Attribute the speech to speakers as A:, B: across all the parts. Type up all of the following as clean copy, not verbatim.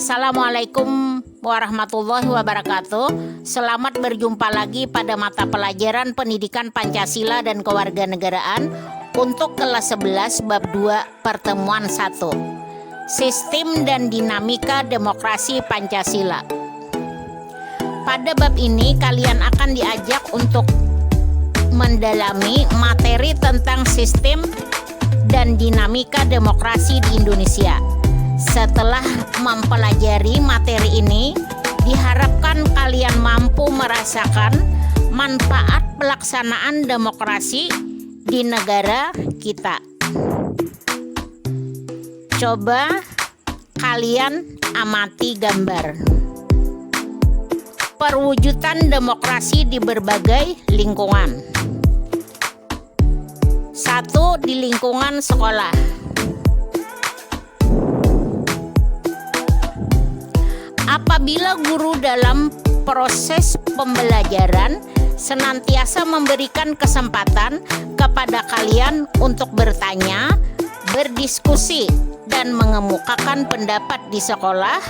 A: Assalamualaikum warahmatullahi wabarakatuh. Selamat berjumpa lagi pada mata pelajaran Pendidikan Pancasila dan Kewarganegaraan untuk kelas 11 bab 2 pertemuan 1. Sistem dan dinamika demokrasi Pancasila. Pada bab ini kalian akan diajak untuk mendalami materi tentang sistem dan dinamika demokrasi di Indonesia. Setelah mempelajari materi ini, diharapkan kalian mampu merasakan manfaat pelaksanaan demokrasi di negara kita. Coba kalian amati gambar. Perwujudan demokrasi di berbagai lingkungan. 1. Di lingkungan sekolah. Apabila guru dalam proses pembelajaran senantiasa memberikan kesempatan kepada kalian untuk bertanya, berdiskusi, dan mengemukakan pendapat di sekolah,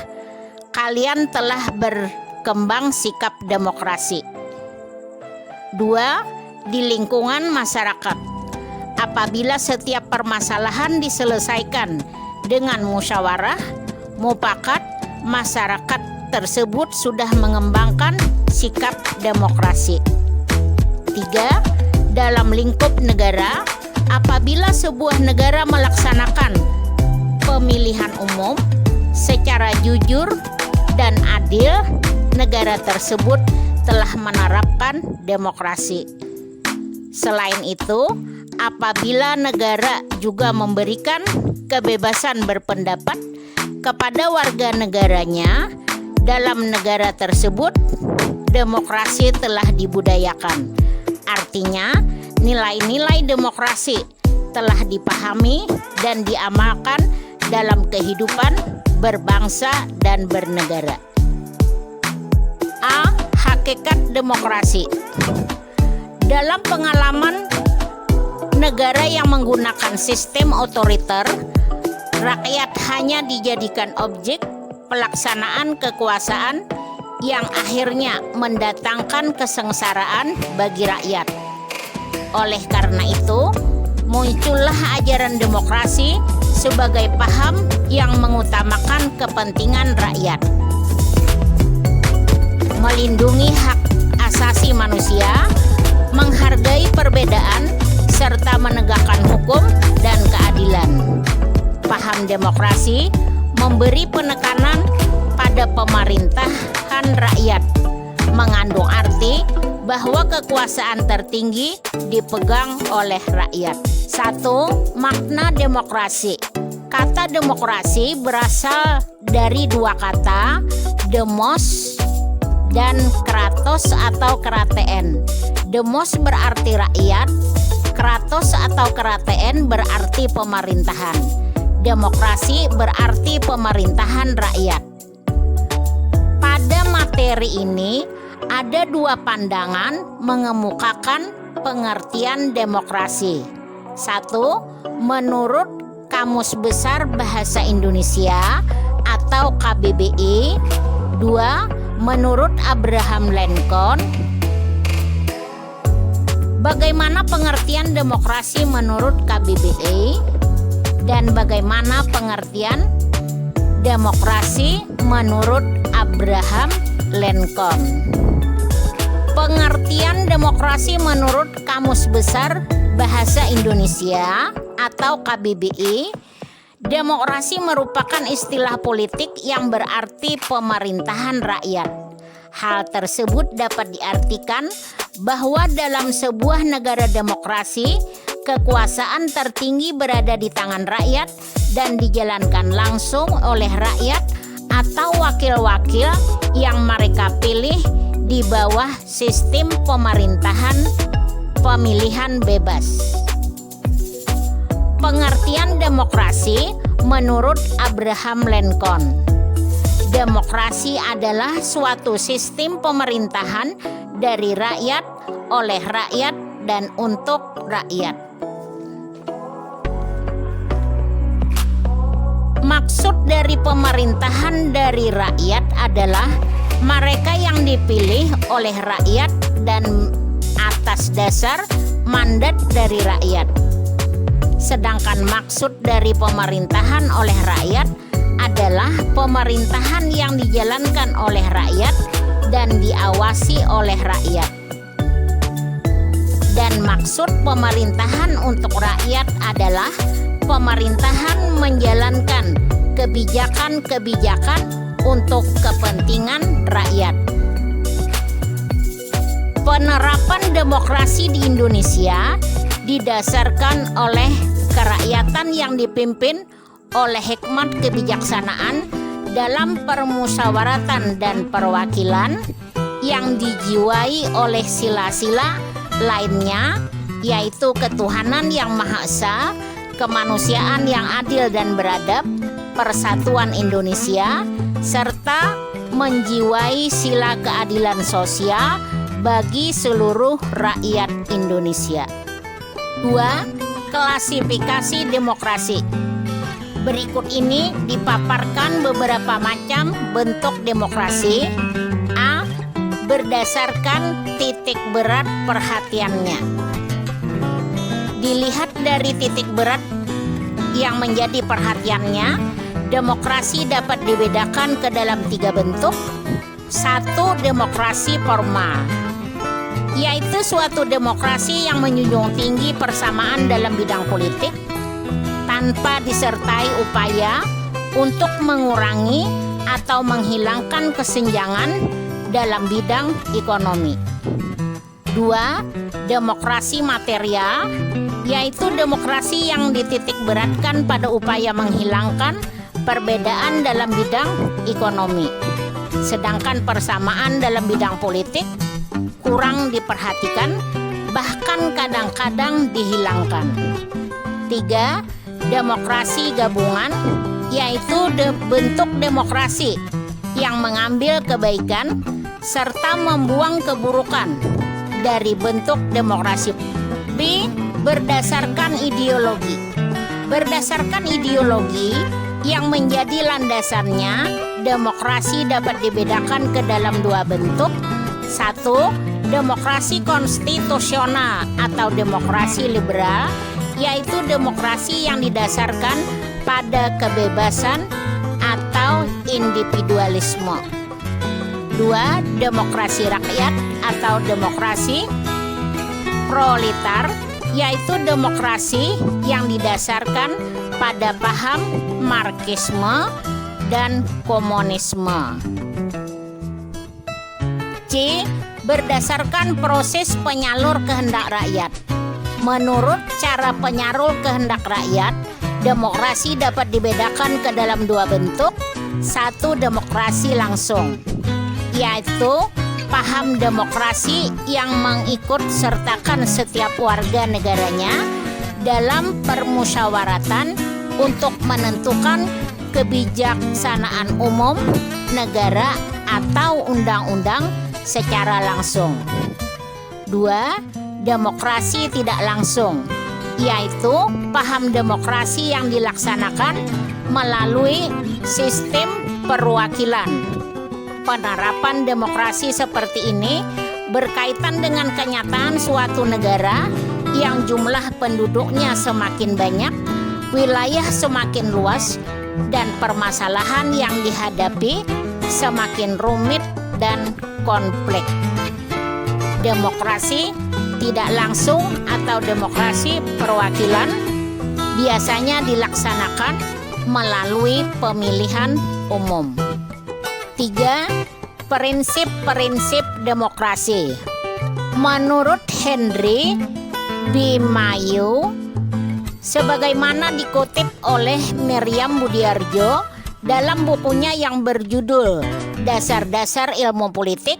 A: kalian telah berkembang sikap demokrasi. 2. Di lingkungan masyarakat. Apabila setiap permasalahan diselesaikan dengan musyawarah, mufakat, masyarakat tersebut sudah mengembangkan sikap demokrasi. 3. Dalam lingkup negara, apabila sebuah negara melaksanakan pemilihan umum secara jujur dan adil, negara tersebut telah menerapkan demokrasi. Selain itu, apabila negara juga memberikan kebebasan berpendapat kepada warga negaranya, dalam negara tersebut demokrasi telah dibudayakan. Artinya, nilai-nilai demokrasi telah dipahami dan diamalkan dalam kehidupan berbangsa dan bernegara. A. Hakikat demokrasi. Dalam pengalaman negara yang menggunakan sistem otoriter, rakyat hanya dijadikan objek pelaksanaan kekuasaan yang akhirnya mendatangkan kesengsaraan bagi rakyat. Oleh karena itu, muncullah ajaran demokrasi sebagai paham yang mengutamakan kepentingan rakyat, melindungi hak asasi manusia, menghargai perbedaan, serta menegakkan hukum dan keadilan. Paham demokrasi memberi penekanan pada pemerintahan rakyat, mengandung arti bahwa kekuasaan tertinggi dipegang oleh rakyat. 1. Makna demokrasi. Kata demokrasi berasal dari dua kata, demos dan kratos atau kratein. Demos berarti rakyat, kratos atau kratein berarti pemerintahan. Demokrasi berarti pemerintahan rakyat. Pada materi ini ada dua pandangan mengemukakan pengertian demokrasi. 1. Menurut Kamus Besar Bahasa Indonesia atau KBBI. 2. Menurut Abraham Lincoln. Bagaimana pengertian demokrasi menurut KBBI? Dan bagaimana pengertian demokrasi menurut Abraham Lincoln? Pengertian demokrasi menurut Kamus Besar Bahasa Indonesia atau KBBI, demokrasi merupakan istilah politik yang berarti pemerintahan rakyat. Hal tersebut dapat diartikan bahwa dalam sebuah negara demokrasi, kekuasaan tertinggi berada di tangan rakyat dan dijalankan langsung oleh rakyat atau wakil-wakil yang mereka pilih di bawah sistem pemerintahan pemilihan bebas. Pengertian demokrasi menurut Abraham Lincoln. Demokrasi adalah suatu sistem pemerintahan dari rakyat, oleh rakyat, dan untuk rakyat. Maksud dari pemerintahan dari rakyat adalah mereka yang dipilih oleh rakyat dan atas dasar mandat dari rakyat. Sedangkan maksud dari pemerintahan oleh rakyat adalah pemerintahan yang dijalankan oleh rakyat dan diawasi oleh rakyat. Dan maksud pemerintahan untuk rakyat adalah pemerintahan menjalankan kebijakan-kebijakan untuk kepentingan rakyat. Penerapan demokrasi di Indonesia didasarkan oleh kerakyatan yang dipimpin oleh hikmat kebijaksanaan dalam permusyawaratan dan perwakilan yang dijiwai oleh sila-sila lainnya, yaitu ketuhanan yang Maha Esa, kemanusiaan yang adil dan beradab, persatuan Indonesia, serta menjiwai sila keadilan sosial bagi seluruh rakyat Indonesia. 2. Klasifikasi demokrasi. Berikut ini dipaparkan beberapa macam bentuk demokrasi. A. Berdasarkan titik berat perhatiannya. Dilihat dari titik berat yang menjadi perhatiannya, demokrasi dapat dibedakan ke dalam 3 bentuk. 1. Demokrasi formal, yaitu suatu demokrasi yang menjunjung tinggi persamaan dalam bidang politik tanpa disertai upaya untuk mengurangi atau menghilangkan kesenjangan dalam bidang ekonomi. 2. Demokrasi material, yaitu demokrasi yang dititik beratkan pada upaya menghilangkan perbedaan dalam bidang ekonomi, sedangkan persamaan dalam bidang politik kurang diperhatikan, bahkan kadang-kadang dihilangkan. 3. Demokrasi gabungan, yaitu bentuk demokrasi yang mengambil kebaikan serta membuang keburukan dari bentuk demokrasi. B. Berdasarkan ideologi. Berdasarkan ideologi yang menjadi landasannya, demokrasi dapat dibedakan ke dalam 2 bentuk. 1. Demokrasi konstitusional atau demokrasi liberal, yaitu demokrasi yang didasarkan pada kebebasan atau individualisme. 2. Demokrasi rakyat atau demokrasi proletar, yaitu demokrasi yang didasarkan pada paham Marxisme dan komunisme. C. Berdasarkan proses penyalur kehendak rakyat. Menurut cara penyalur kehendak rakyat, demokrasi dapat dibedakan ke dalam 2 bentuk. 1. Demokrasi langsung, yaitu paham demokrasi yang mengikut sertakan setiap warga negaranya dalam permusyawaratan untuk menentukan kebijaksanaan umum negara atau undang-undang secara langsung. 2. Demokrasi tidak langsung, yaitu paham demokrasi yang dilaksanakan melalui sistem perwakilan. Penerapan demokrasi seperti ini berkaitan dengan kenyataan suatu negara yang jumlah penduduknya semakin banyak, wilayah semakin luas, dan permasalahan yang dihadapi semakin rumit dan kompleks. Demokrasi tidak langsung atau demokrasi perwakilan biasanya dilaksanakan melalui pemilihan umum. 3. Prinsip-prinsip demokrasi. Menurut Henry B. Mayo, sebagaimana dikutip oleh Miriam Budiarjo dalam bukunya yang berjudul Dasar-Dasar Ilmu Politik,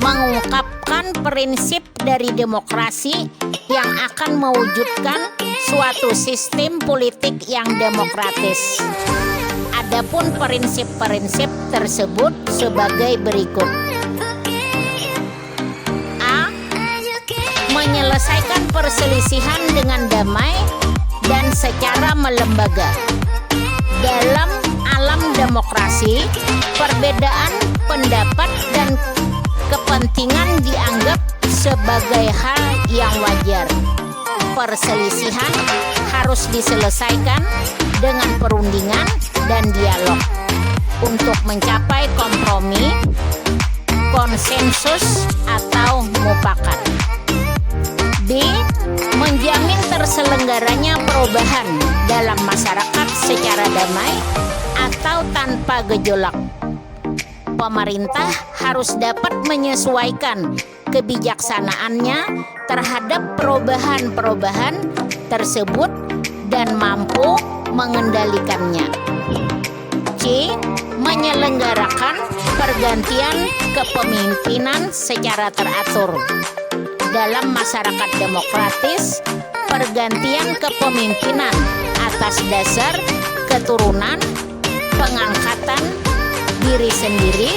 A: mengungkapkan prinsip dari demokrasi yang akan mewujudkan suatu sistem politik yang demokratis. Adapun prinsip-prinsip tersebut sebagai berikut. A. Menyelesaikan perselisihan dengan damai dan secara melembaga. Dalam dalam demokrasi, perbedaan pendapat dan kepentingan dianggap sebagai hal yang wajar. Perselisihan harus diselesaikan dengan perundingan dan dialog untuk mencapai kompromi, konsensus, atau mufakat. B. Menjamin terselenggaranya perubahan dalam masyarakat secara damai atau tanpa gejolak. Pemerintah harus dapat menyesuaikan kebijaksanaannya terhadap perubahan-perubahan tersebut dan mampu mengendalikannya. C. Menyelenggarakan pergantian kepemimpinan secara teratur. Dalam masyarakat demokratis, pergantian kepemimpinan atas dasar keturunan, pengangkatan diri sendiri,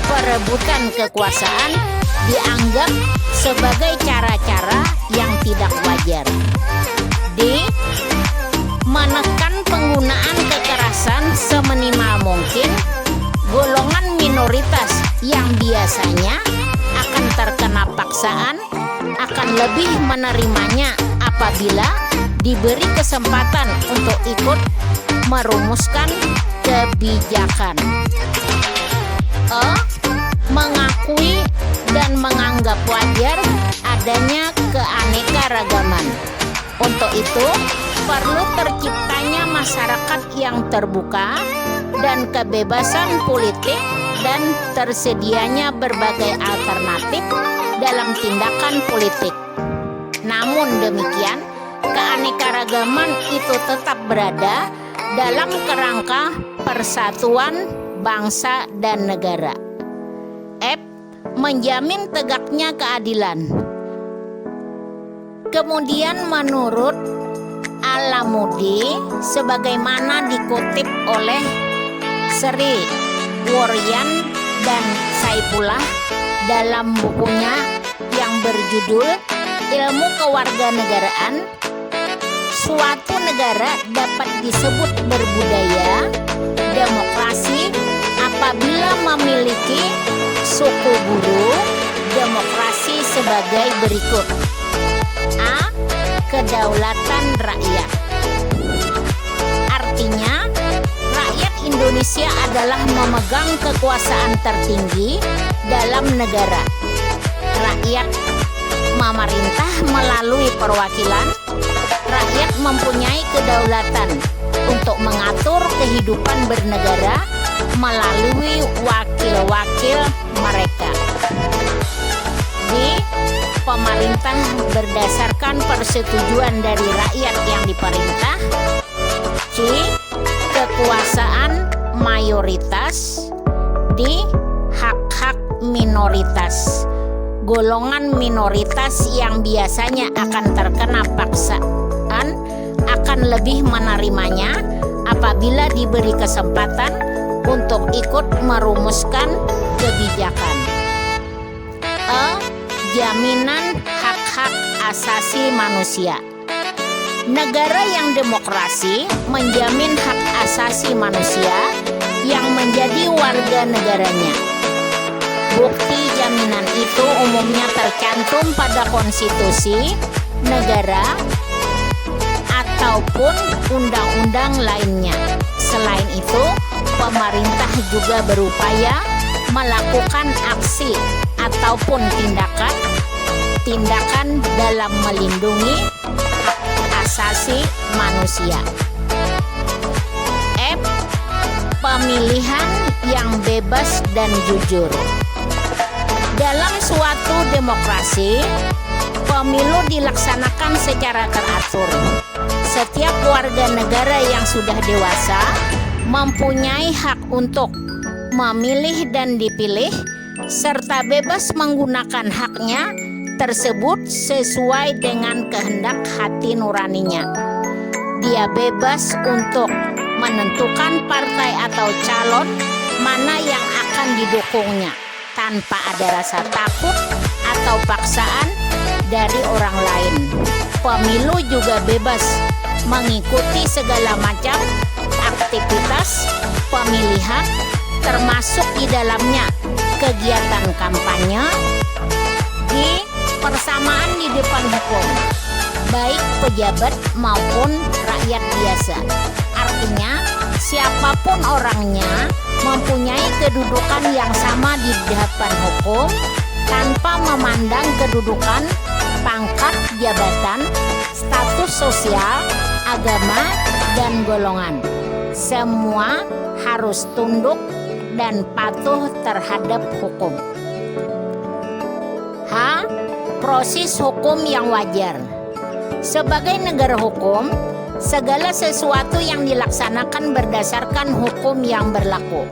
A: perebutan kekuasaan dianggap sebagai cara-cara yang tidak wajar. D. Menekan penggunaan kekerasan seminimal mungkin. Golongan minoritas yang biasanya akan terkena paksaan akan lebih menerimanya apabila diberi kesempatan untuk ikut merumuskan kebijakan. E. Mengakui dan menganggap wajar adanya keanekaragaman. Untuk itu, perlu terciptanya masyarakat yang terbuka dan kebebasan politik dan tersedianya berbagai alternatif dalam tindakan politik. Namun demikian, keanekaragaman itu tetap berada dalam kerangka persatuan bangsa dan negara. F. Menjamin tegaknya keadilan. Kemudian menurut Alamudi, sebagaimana dikutip oleh Sri Woryan dan Saifullah dalam bukunya yang berjudul Ilmu Kewarganegaraan, suatu negara dapat disebut berbudaya demokrasi apabila memiliki suku buru demokrasi sebagai berikut. A. Kedaulatan rakyat. Artinya, rakyat Indonesia adalah memegang kekuasaan tertinggi dalam negara. Rakyat memerintah melalui perwakilan. Rakyat mempunyai kedaulatan untuk mengatur kehidupan bernegara melalui wakil-wakil mereka. B. Pemerintah berdasarkan persetujuan dari rakyat yang diperintah. C. Kekuasaan mayoritas. D. Hak-hak minoritas. Golongan minoritas yang biasanya akan terkena paksaan akan lebih menerimanya apabila diberi kesempatan untuk ikut merumuskan kebijakan. E. Jaminan hak-hak asasi manusia. Negara yang demokrasi menjamin hak asasi manusia yang menjadi warga negaranya. Bukti jaminan itu umumnya tercantum pada konstitusi negara ataupun undang-undang lainnya. Selain itu, pemerintah juga berupaya melakukan aksi ataupun tindakan dalam melindungi hak asasi manusia. F. Pemilihan yang bebas dan jujur. Dalam suatu demokrasi, pemilu dilaksanakan secara teratur. Setiap warga negara yang sudah dewasa mempunyai hak untuk memilih dan dipilih, serta bebas menggunakan haknya tersebut sesuai dengan kehendak hati nuraninya. Dia bebas untuk menentukan partai atau calon mana yang akan didukungnya tanpa ada rasa takut atau paksaan dari orang lain. Pemilu juga bebas mengikuti segala macam aktivitas pemilihan, termasuk di dalamnya kegiatan kampanye. G. Persamaan di depan hukum, baik pejabat maupun rakyat biasa. Artinya, siapapun orangnya mempunyai kedudukan yang sama di hadapan hukum tanpa memandang kedudukan, pangkat, jabatan, status sosial, agama, dan golongan. Semua harus tunduk dan patuh terhadap hukum. H. Proses hukum yang wajar. Sebagai negara hukum, segala sesuatu yang dilaksanakan berdasarkan hukum yang berlaku.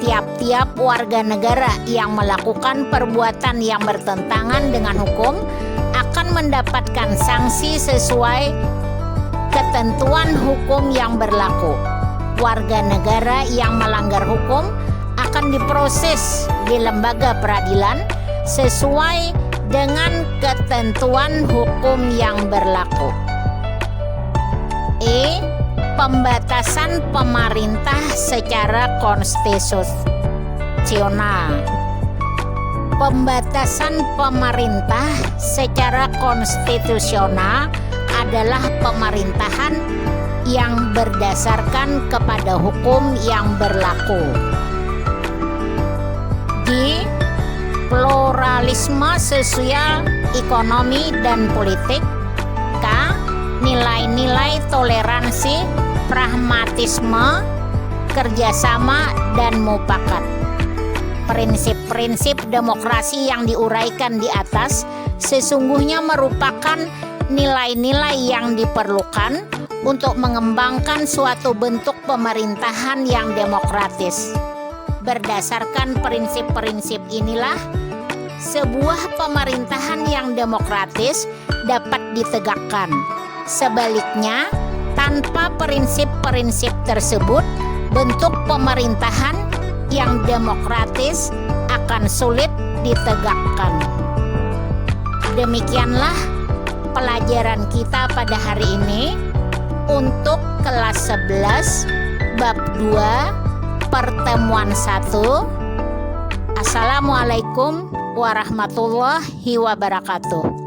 A: Tiap-tiap warga negara yang melakukan perbuatan yang bertentangan dengan hukum akan mendapatkan sanksi sesuai ketentuan hukum yang berlaku. Warga negara yang melanggar hukum akan diproses di lembaga peradilan sesuai dengan ketentuan hukum yang berlaku. E. Pembatasan pemerintah secara konstitusional. Pembatasan pemerintah secara konstitusional adalah pemerintahan yang berdasarkan kepada hukum yang berlaku. G. Pluralisme sosial, ekonomi, dan politik. K. Nilai-nilai toleransi, pragmatisme, kerjasama, dan mufakat. Prinsip-prinsip demokrasi yang diuraikan di atas sesungguhnya merupakan nilai-nilai yang diperlukan untuk mengembangkan suatu bentuk pemerintahan yang demokratis. Berdasarkan prinsip-prinsip inilah, sebuah pemerintahan yang demokratis dapat ditegakkan. Sebaliknya, tanpa prinsip-prinsip tersebut, bentuk pemerintahan yang demokratis akan sulit ditegakkan. Demikianlah pelajaran kita pada hari ini untuk kelas 11 bab 2 pertemuan 1. Assalamualaikum warahmatullahi wabarakatuh.